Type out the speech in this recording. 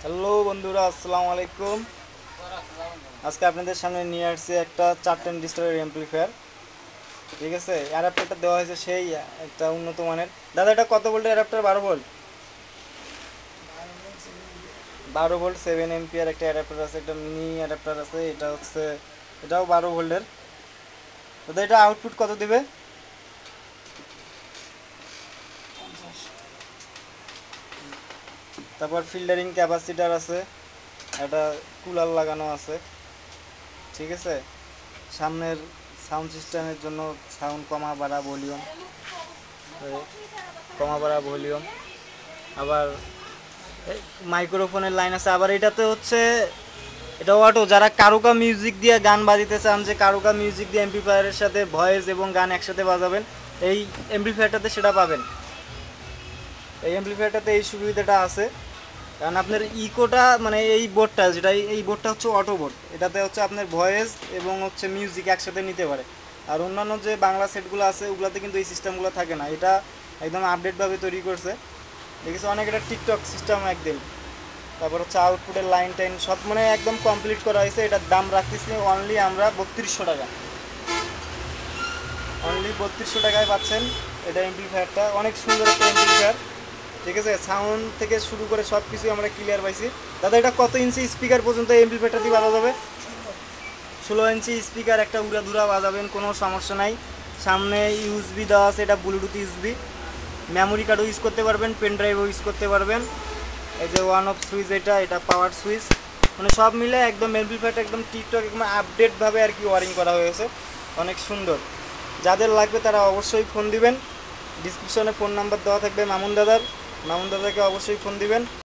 Hello বন্ধুরা, আসসালামু আলাইকুম। আজকে আপনাদের সামনে নিয়ে আসছি একটা 410 অ্যাম্প্লিফায়ার। ঠিক আছে, অ্যাডাপ্টারটা দেওয়া হয়েছে সেই একটা উন্নত মানের। দাদা, এটা কত ভোল্টের অ্যাডাপ্টার? 12 ভোল্ট। 12 ভোল্ট 7 এম্পিয়ার একটা অ্যাডাপ্টার আছে, একটা মিনি অ্যাডাপ্টার আছে। এটা হচ্ছে, এটাও 12 ভোল্টের। দাদা, এটা আউটপুট কত দিবে? তারপর ফিল্টারিং ক্যাপাসিটার আছে, একটা কুলার লাগানো আছে। ঠিক আছে, সামনের সাউন্ড সিস্টেমের জন্য সাউন্ড কমা বাড়া ভলিউম, আবার মাইক্রোফোনের লাইন আছে। আবার এটাতে হচ্ছে, এটা অটো, যারা কারুকা মিউজিক দিয়ে গান বাজাতে চান, যে কারুকা মিউজিক দিয়ে এমপ্লিফায়ারের সাথে ভয়েস এবং গান একসাথে বাজাবেন, এই এমপ্লিফায়ারটাতে সেটা পাবেন। এই এমপ্লিফায়ারটাতে এই সুবিধাটা আছে, কারণ আপনার ইকোটা মানে এই বোর্ডটা, যেটা এই বোর্ডটা হচ্ছে অটো বোর্ড। এটাতে হচ্ছে আপনার ভয়েস এবং হচ্ছে মিউজিক একসাথে নিতে পারে। আর অন্যান্য যে বাংলা সেটগুলো আছে ওগুলোতে কিন্তু এই সিস্টেমগুলো থাকে না। এটা একদম আপডেটভাবে তৈরি করছে, দেখেছি অনেক। এটা টিকটক সিস্টেম একদিন। তারপর হচ্ছে আউটপুটের লাইন টাইন সব মানে একদম কমপ্লিট করা হয়েছে। এটার দাম রাখতেছি অনলি আমরা 3200 টাকা। অনলি 3200 টাকায় পাচ্ছেন এটা এমপ্লিফায়ারটা। অনেক সুন্দর একটা এমপ্লিফায়ার। ঠিক আছে, সাউন্ড থেকে শুরু করে সব কিছুই আমরা ক্লিয়ার পাইছি। দাদা, এটা কত ইঞ্চি স্পিকার পর্যন্ত এই এমপ্লিফায়ারটা দিয়ে বাজা যাবে? 16 ইঞ্চি স্পিকার একটা উড়াধুরা বাজাবেন, কোনো সমস্যা নাই। সামনে ইউএসবি দেওয়া আছে, এটা ব্লুটুথ ইউএসবি। মেমোরি কার্ডও ইউজ করতে পারবেন, পেন ড্রাইভও ইউজ করতে পারবেন। এই যে ওয়ান অফ সুইচ, এটা পাওয়ার সুইচ। মানে সব মিলে একদম এমপ্লিফায়ারটা একদম টিকটক একদম আপডেটভাবে আর কি ওয়ারিং করা হয়েছে, অনেক সুন্দর। যাদের লাগবে তারা অবশ্যই ফোন দিবেন। ডিসক্রিপশনে ফোন নাম্বার দেওয়া থাকবে মামুন দাদার। মামুন দাদাকে অবশ্যই ফোন দিবেন।